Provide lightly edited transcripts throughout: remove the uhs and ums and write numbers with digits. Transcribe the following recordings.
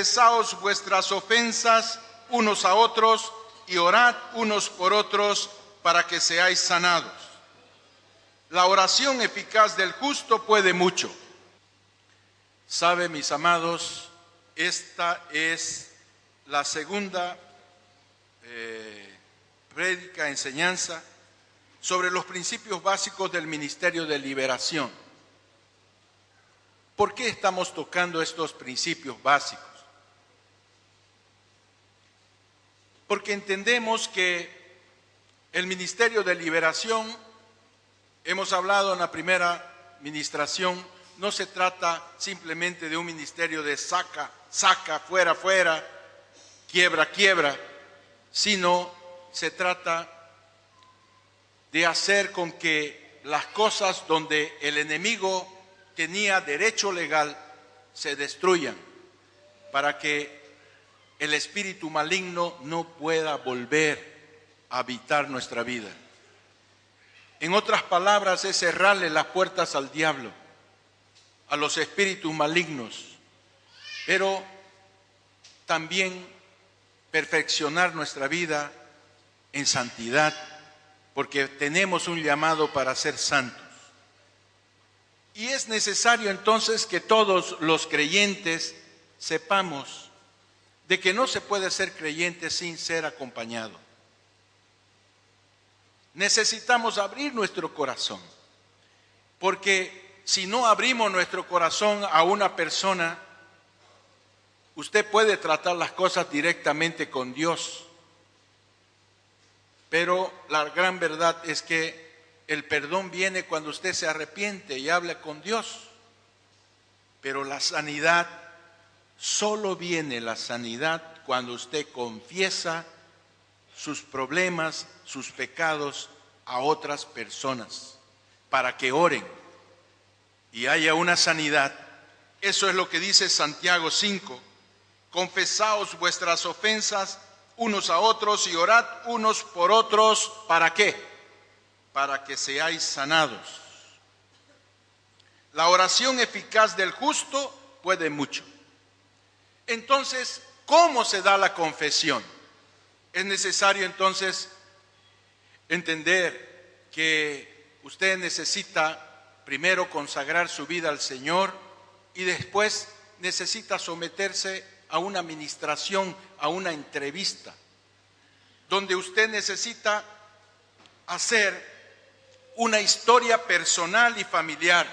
confesaos vuestras ofensas unos a otros y orad unos por otros para que seáis sanados. La oración eficaz del justo puede mucho. Sabe, mis amados, esta es la segunda prédica, enseñanza sobre los principios básicos del ministerio de liberación. ¿Por qué estamos tocando estos principios básicos? Porque entendemos que el ministerio de liberación, hemos hablado en la primera ministración, no se trata simplemente de un ministerio de saca, fuera, quiebra, sino se trata de hacer con que las cosas donde el enemigo tenía derecho legal se destruyan, para que el espíritu maligno no pueda volver a habitar nuestra vida. En otras palabras, es cerrarle las puertas al diablo, a los espíritus malignos, pero también perfeccionar nuestra vida en santidad, porque tenemos un llamado para ser santos. Y es necesario entonces que todos los creyentes sepamos de que no se puede ser creyente sin ser acompañado. Necesitamos abrir nuestro corazón, porque si no abrimos nuestro corazón a una persona, usted puede tratar las cosas directamente con Dios, pero la gran verdad es que el perdón viene cuando usted se arrepiente y habla con Dios. Pero la sanidad, solo viene la sanidad cuando usted confiesa sus problemas, sus pecados a otras personas, para que oren y haya una sanidad. Eso es lo que dice Santiago 5. Confesaos vuestras ofensas unos a otros y orad unos por otros. ¿Para qué? Para que seáis sanados. La oración eficaz del justo puede mucho. Entonces, ¿cómo se da la confesión? Es necesario entonces entender que usted necesita primero consagrar su vida al Señor y después necesita someterse a una ministración, a una entrevista, donde usted necesita hacer una historia personal y familiar,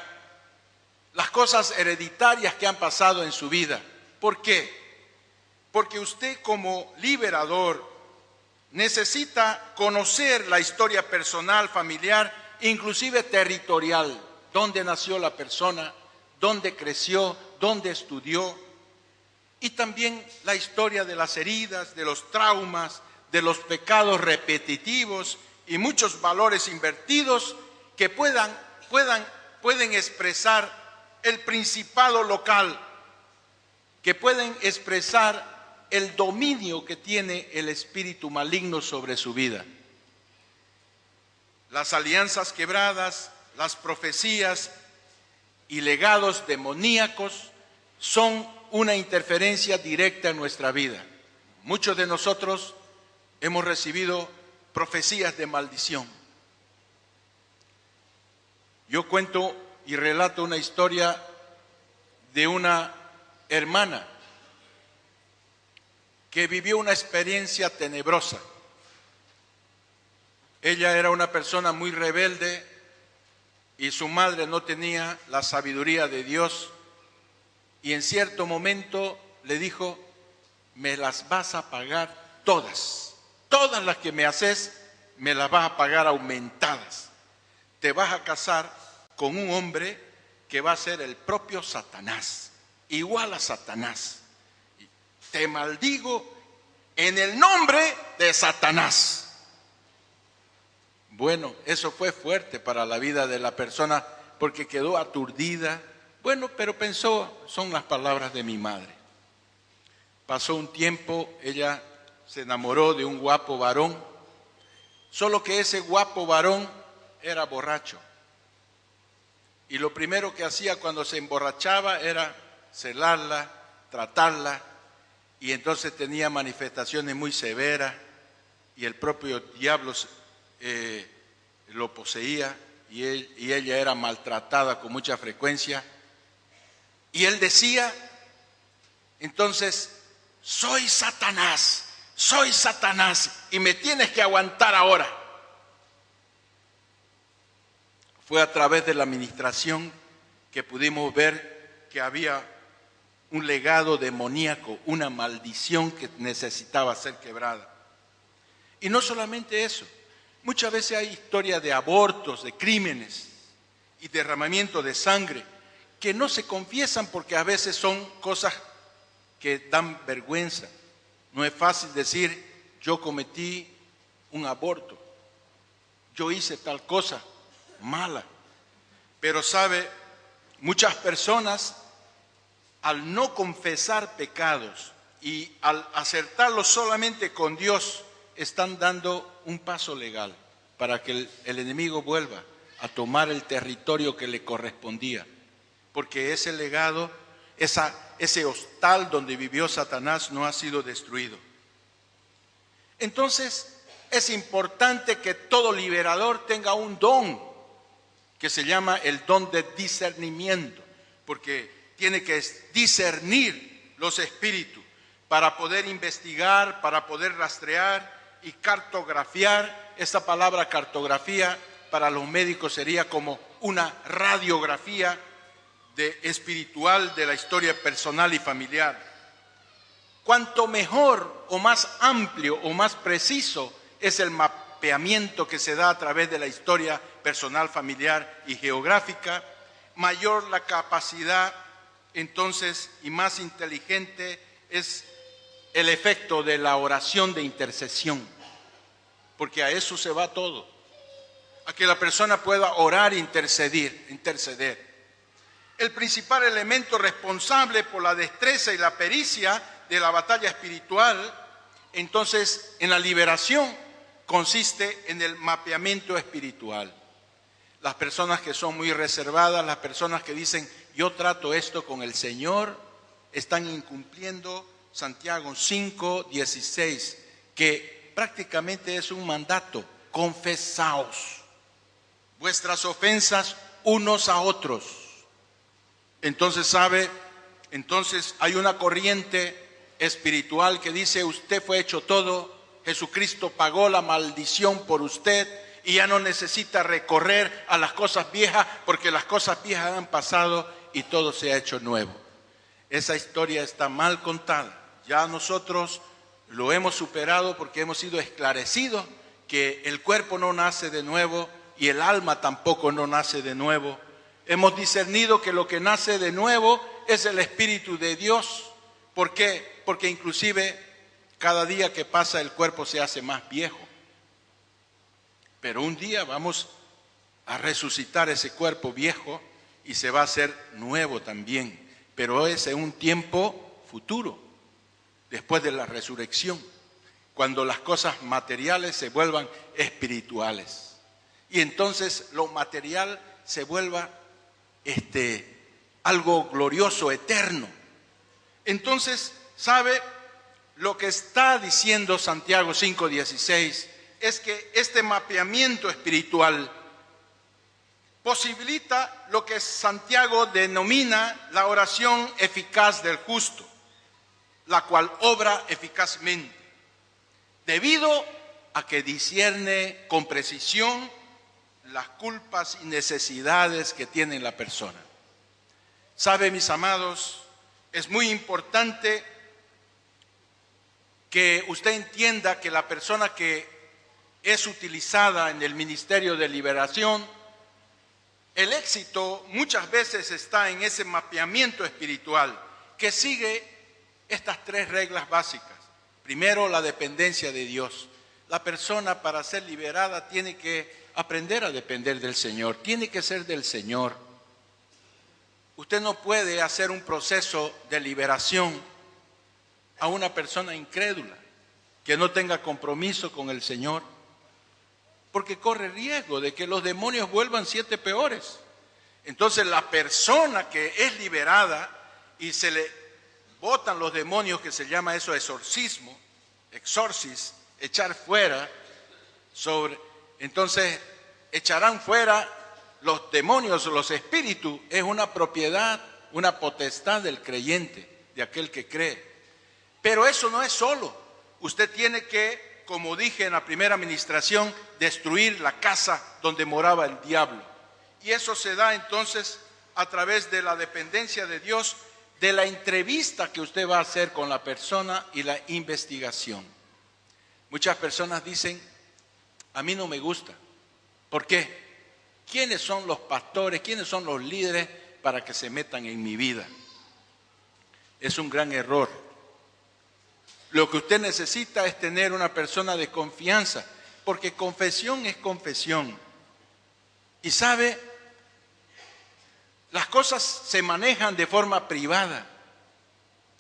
las cosas hereditarias que han pasado en su vida. ¿Por qué? Porque usted como liberador necesita conocer la historia personal, familiar, inclusive territorial, dónde nació la persona, dónde creció, dónde estudió, y también la historia de las heridas, de los traumas, de los pecados repetitivos y muchos valores invertidos que pueden expresar el principado local, que pueden expresar el dominio que tiene el espíritu maligno sobre su vida. Las alianzas quebradas, las profecías y legados demoníacos son una interferencia directa en nuestra vida. Muchos de nosotros hemos recibido profecías de maldición. Yo cuento y relato una historia de una hermana que vivió una experiencia tenebrosa. Ella era una persona muy rebelde y su madre no tenía la sabiduría de Dios, y en cierto momento le dijo: me las vas a pagar todas las que me haces, me las vas a pagar aumentadas. Te vas a casar con un hombre que va a ser el propio Satanás, igual a Satanás. Te maldigo en el nombre de Satanás. Bueno, eso fue fuerte para la vida de la persona porque quedó aturdida. Bueno, pero pensó, son las palabras de mi madre. Pasó un tiempo, ella se enamoró de un guapo varón, solo que ese guapo varón era borracho. Y lo primero que hacía cuando se emborrachaba era celarla, tratarla, y entonces tenía manifestaciones muy severas y el propio diablo lo poseía y ella era maltratada con mucha frecuencia. Y él decía, entonces, soy Satanás y me tienes que aguantar ahora. Fue a través de la administración que pudimos ver que había un legado demoníaco, una maldición que necesitaba ser quebrada. Y no solamente eso, muchas veces hay historias de abortos, de crímenes y derramamiento de sangre que no se confiesan porque a veces son cosas que dan vergüenza. No es fácil decir, yo cometí un aborto, yo hice tal cosa mala. Pero sabe, muchas personas al no confesar pecados y al acertarlos solamente con Dios, están dando un paso legal para que el enemigo vuelva a tomar el territorio que le correspondía. Porque ese legado, ese hostal donde vivió Satanás no ha sido destruido. Entonces, es importante que todo liberador tenga un don que se llama el don de discernimiento, porque tiene que discernir los espíritus para poder investigar, para poder rastrear y cartografiar. Esta palabra cartografía para los médicos sería como una radiografía espiritual de la historia personal y familiar. Cuanto mejor o más amplio o más preciso es el mapeamiento que se da a través de la historia personal, familiar y geográfica, mayor la capacidad entonces y más inteligente es el efecto de la oración de intercesión, porque a eso se va todo, a que la persona pueda orar e interceder. El principal elemento responsable por la destreza y la pericia de la batalla espiritual, entonces, en la liberación, consiste en el mapeamiento espiritual. Las personas que son muy reservadas, las personas que dicen, yo trato esto con el Señor, están incumpliendo Santiago 5:16, que prácticamente es un mandato: confesaos vuestras ofensas unos a otros. Entonces, ¿sabe? Entonces hay una corriente espiritual que dice, usted fue hecho todo, Jesucristo pagó la maldición por usted y ya no necesita recorrer a las cosas viejas porque las cosas viejas han pasado y todo se ha hecho nuevo. Esa historia está mal contada. Ya nosotros lo hemos superado porque hemos sido esclarecidos que el cuerpo no nace de nuevo y el alma tampoco no nace de nuevo. Hemos discernido que lo que nace de nuevo es el Espíritu de Dios. ¿Por qué? Porque inclusive cada día que pasa el cuerpo se hace más viejo. Pero un día vamos a resucitar ese cuerpo viejo y se va a hacer nuevo también. Pero es en un tiempo futuro, después de la resurrección, cuando las cosas materiales se vuelvan espirituales. Y entonces lo material se vuelva algo glorioso, eterno. Entonces, ¿sabe? Lo que está diciendo Santiago 5:16 es que este mapeamiento espiritual posibilita lo que Santiago denomina la oración eficaz del justo, la cual obra eficazmente, debido a que discierne con precisión las culpas y necesidades que tiene la persona. ¿Sabe, mis amados? Es muy importante que usted entienda que la persona que es utilizada en el ministerio de liberación, el éxito muchas veces está en ese mapeamiento espiritual que sigue estas 3 reglas básicas. Primero, la dependencia de Dios. La persona para ser liberada tiene que aprender a depender del Señor, tiene que ser del Señor. Usted no puede hacer un proceso de liberación a una persona incrédula que no tenga compromiso con el Señor, porque corre riesgo de que los demonios vuelvan 7 peores. Entonces la persona que es liberada y se le botan los demonios, que se llama eso exorcismo, exorcis, echar fuera, entonces echarán fuera los demonios, los espíritus. Es una propiedad, una potestad del creyente, de aquel que cree. Pero eso no es solo. Usted tiene que, como dije en la primera administración, destruir la casa donde moraba el diablo. Y eso se da entonces a través de la dependencia de Dios, de la entrevista que usted va a hacer con la persona y la investigación. Muchas personas dicen, a mí no me gusta. ¿Por qué? ¿Quiénes son los pastores? ¿Quiénes son los líderes para que se metan en mi vida? Es un gran error. Lo que usted necesita es tener una persona de confianza, porque confesión es confesión. Y sabe, las cosas se manejan de forma privada.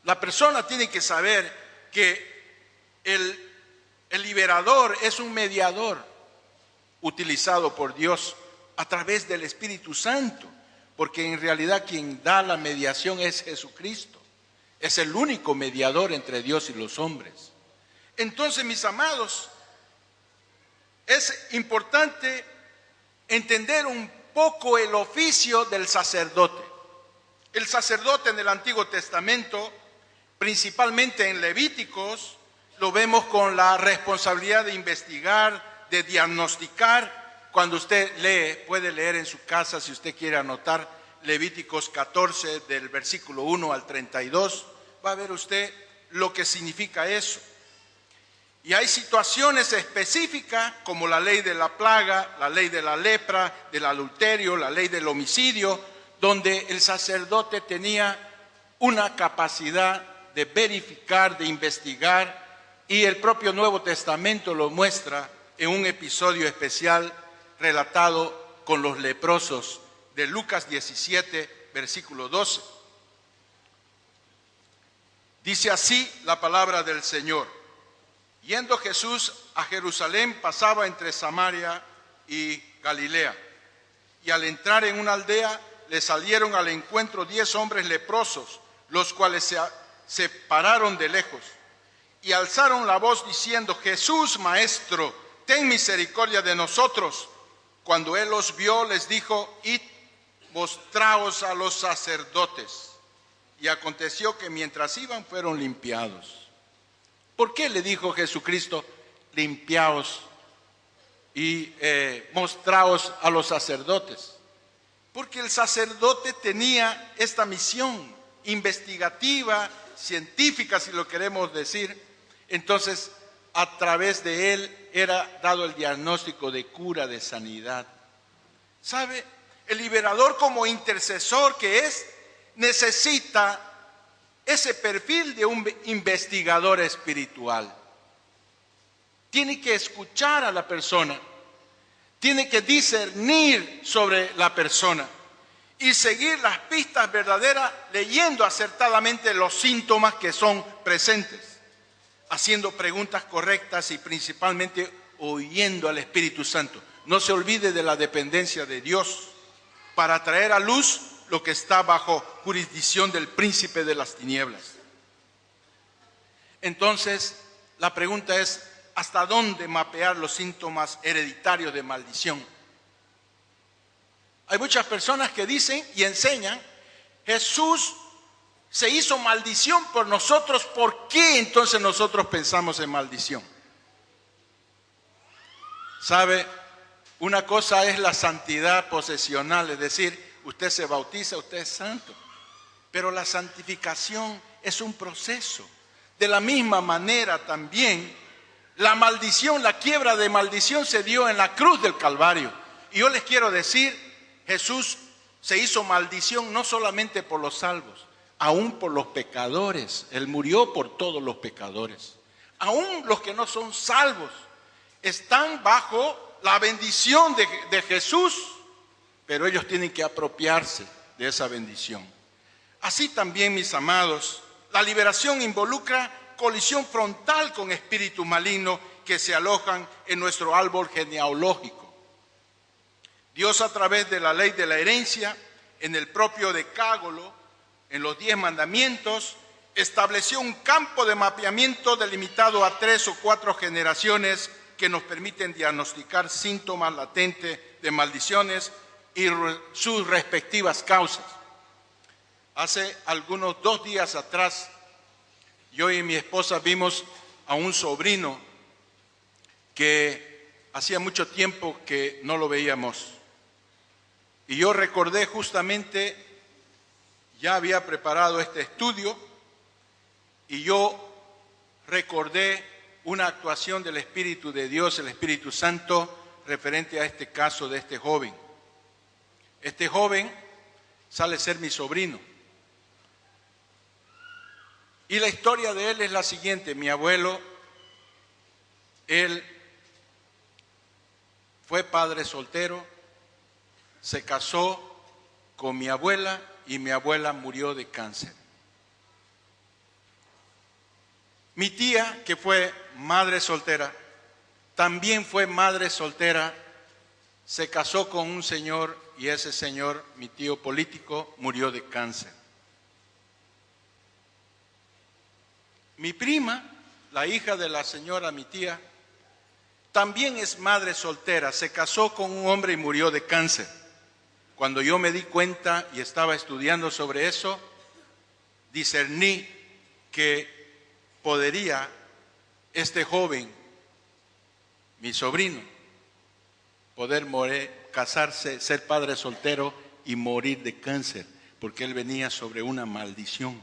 La persona tiene que saber que el liberador es un mediador utilizado por Dios a través del Espíritu Santo, porque en realidad quien da la mediación es Jesucristo. Es el único mediador entre Dios y los hombres. Entonces, mis amados, es importante entender un poco el oficio del sacerdote. El sacerdote en el Antiguo Testamento, principalmente en Levíticos, lo vemos con la responsabilidad de investigar, de diagnosticar. Cuando usted lee, puede leer en su casa, si usted quiere anotar, Levíticos 14 del versículo 1 al 32, va a ver usted lo que significa eso. Y hay situaciones específicas como la ley de la plaga, la ley de la lepra, del adulterio, la ley del homicidio, donde el sacerdote tenía una capacidad de verificar, de investigar, y el propio Nuevo Testamento lo muestra en un episodio especial relatado con los leprosos de Lucas 17, versículo 12. Dice así la palabra del Señor. Yendo Jesús a Jerusalén, pasaba entre Samaria y Galilea. Y al entrar en una aldea, le salieron al encuentro 10 hombres leprosos, los cuales se pararon de lejos y alzaron la voz diciendo: Jesús, Maestro, ten misericordia de nosotros. Cuando él los vio, les dijo: id, mostraos a los sacerdotes. Y aconteció que mientras iban, fueron limpiados. ¿Por qué le dijo Jesucristo: limpiaos y mostraos a los sacerdotes? Porque el sacerdote tenía esta misión investigativa, científica, si lo queremos decir. Entonces, a través de él era dado el diagnóstico de cura, de sanidad. ¿Sabe? El liberador, como intercesor que es, necesita ese perfil de un investigador espiritual. Tiene que escuchar a la persona, tiene que discernir sobre la persona y seguir las pistas verdaderas, leyendo acertadamente los síntomas que son presentes, haciendo preguntas correctas y principalmente oyendo al Espíritu Santo. No se olvide de la dependencia de Dios para traer a luz lo que está bajo jurisdicción del príncipe de las tinieblas. Entonces, la pregunta es: ¿hasta dónde mapear los síntomas hereditarios de maldición? Hay muchas personas que dicen y enseñan: Jesús se hizo maldición por nosotros, ¿por qué entonces nosotros pensamos en maldición? ¿Sabe? Una cosa es la santidad posesional, es decir, usted se bautiza, usted es santo. Pero la santificación es un proceso. De la misma manera también, la maldición, la quiebra de maldición se dio en la cruz del Calvario. Y yo les quiero decir, Jesús se hizo maldición no solamente por los salvos, aún por los pecadores. Él murió por todos los pecadores. Aún los que no son salvos están bajo la bendición de Jesús, pero ellos tienen que apropiarse de esa bendición. Así también, mis amados, la liberación involucra colisión frontal con espíritus malignos que se alojan en nuestro árbol genealógico. Dios, a través de la ley de la herencia, en el propio Decálogo, en los 10 mandamientos estableció un campo de mapeamiento delimitado a 3 o 4 generaciones que nos permiten diagnosticar síntomas latentes de maldiciones y sus respectivas causas. Hace algunos 2 días atrás, yo y mi esposa vimos a un sobrino que hacía mucho tiempo que no lo veíamos. Y yo recordé justamente, ya había preparado este estudio, y yo recordé una actuación del Espíritu de Dios, el Espíritu Santo, referente a este caso de este joven. Este joven sale a ser mi sobrino. Y la historia de él es la siguiente. Mi abuelo, él fue padre soltero, se casó con mi abuela y mi abuela murió de cáncer. Mi tía, que fue madre soltera, también fue madre soltera, se casó con un señor y ese señor, mi tío político, murió de cáncer. Mi prima, la hija de la señora, mi tía, también es madre soltera, se casó con un hombre y murió de cáncer. Cuando yo me di cuenta y estaba estudiando sobre eso, discerní que podría este joven, mi sobrino, poder casarse, ser padre soltero y morir de cáncer, porque él venía sobre una maldición.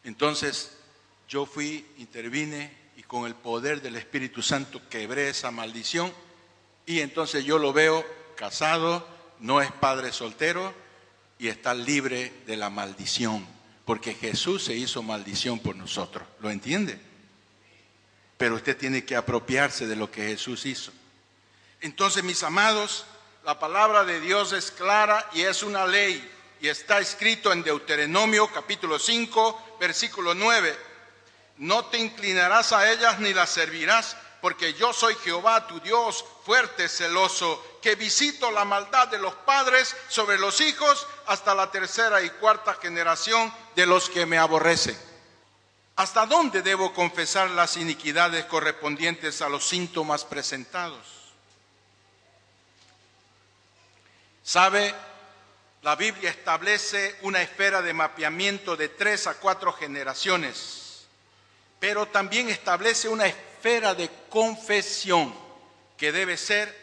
Entonces yo intervine y con el poder del Espíritu Santo quebré esa maldición y entonces yo lo veo casado, no es padre soltero y está libre de la maldición, porque Jesús se hizo maldición por nosotros, ¿lo entiende? Pero usted tiene que apropiarse de lo que Jesús hizo. Entonces, mis amados, la palabra de Dios es clara y es una ley, y está escrito en Deuteronomio capítulo 5, versículo 9. No te inclinarás a ellas ni las servirás, porque yo soy Jehová tu Dios, fuerte, celoso, que visito la maldad de los padres sobre los hijos hasta la 3ª y 4ª generación de los que me aborrecen. ¿Hasta dónde debo confesar las iniquidades correspondientes a los síntomas presentados? ¿Sabe? La Biblia establece una esfera de mapeamiento de 3 a 4 generaciones, pero también establece una esfera de confesión que debe ser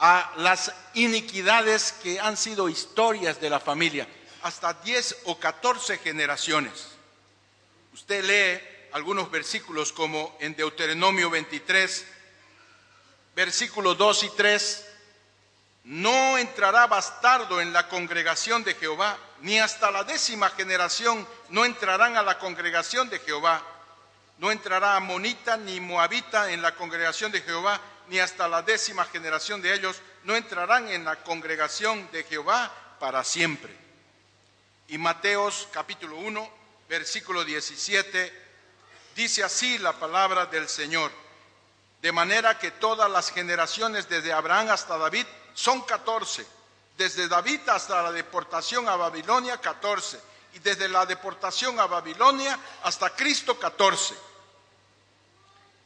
a las iniquidades que han sido historias de la familia, hasta 10 o 14 generaciones. Usted lee algunos versículos como en Deuteronomio 23, versículos 2 y 3. No entrará bastardo en la congregación de Jehová, ni hasta la 10ª generación no entrarán a la congregación de Jehová. No entrará amonita ni moabita en la congregación de Jehová, ni hasta la 10ª generación de ellos no entrarán en la congregación de Jehová para siempre. Y Mateos capítulo 1, versículo 17, dice así la palabra del Señor: de manera que todas las generaciones desde Abraham hasta David son 14, desde David hasta la deportación a Babilonia 14, y desde la deportación a Babilonia hasta Cristo 14.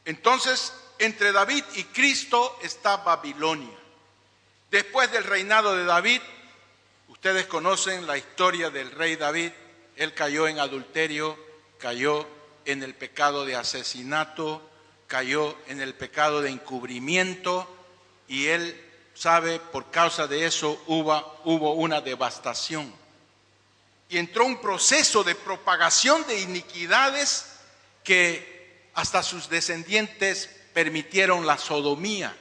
Entonces, entre David y Cristo está Babilonia. Después del reinado de David, ustedes conocen la historia del rey David. Él cayó en adulterio, cayó en el pecado de asesinato, cayó en el pecado de encubrimiento, y él sabe, por causa de eso hubo una devastación. Y entró un proceso de propagación de iniquidades que hasta sus descendientes permitieron la sodomía.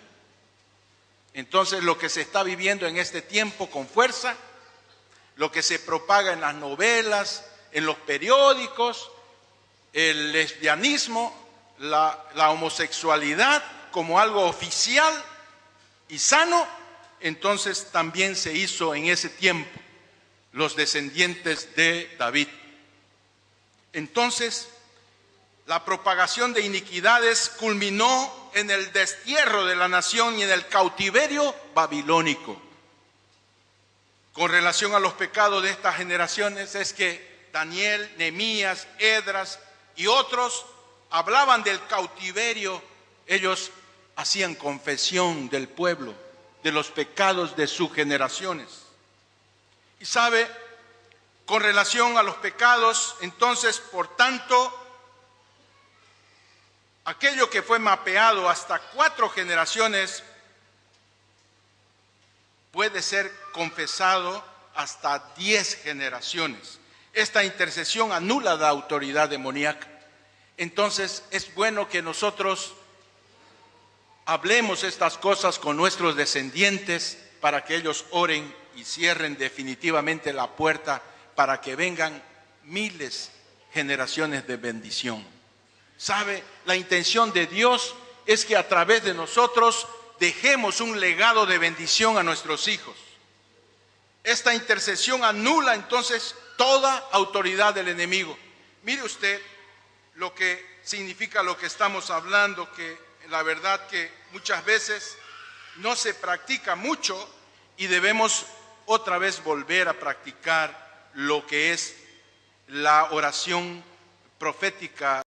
Entonces, lo que se está viviendo en este tiempo con fuerza, lo que se propaga en las novelas, en los periódicos, el lesbianismo, la homosexualidad como algo oficial y sano, entonces también se hizo en ese tiempo los descendientes de David. Entonces, la propagación de iniquidades culminó en el destierro de la nación y en el cautiverio babilónico. Con relación a los pecados de estas generaciones, es que Daniel, Nehemías, Esdras y otros hablaban del cautiverio, ellos hacían confesión del pueblo, de los pecados de sus generaciones. Y sabe, con relación a los pecados, entonces, por tanto, aquello que fue mapeado hasta 4 generaciones puede ser confesado hasta 10 generaciones. Esta intercesión anula la autoridad demoníaca. Entonces es bueno que nosotros hablemos estas cosas con nuestros descendientes para que ellos oren y cierren definitivamente la puerta para que vengan miles generaciones de bendición. ¿Sabe? La intención de Dios es que a través de nosotros dejemos un legado de bendición a nuestros hijos. Esta intercesión anula entonces toda autoridad del enemigo. Mire usted lo que significa lo que estamos hablando, que la verdad que muchas veces no se practica mucho y debemos otra vez volver a practicar lo que es la oración profética.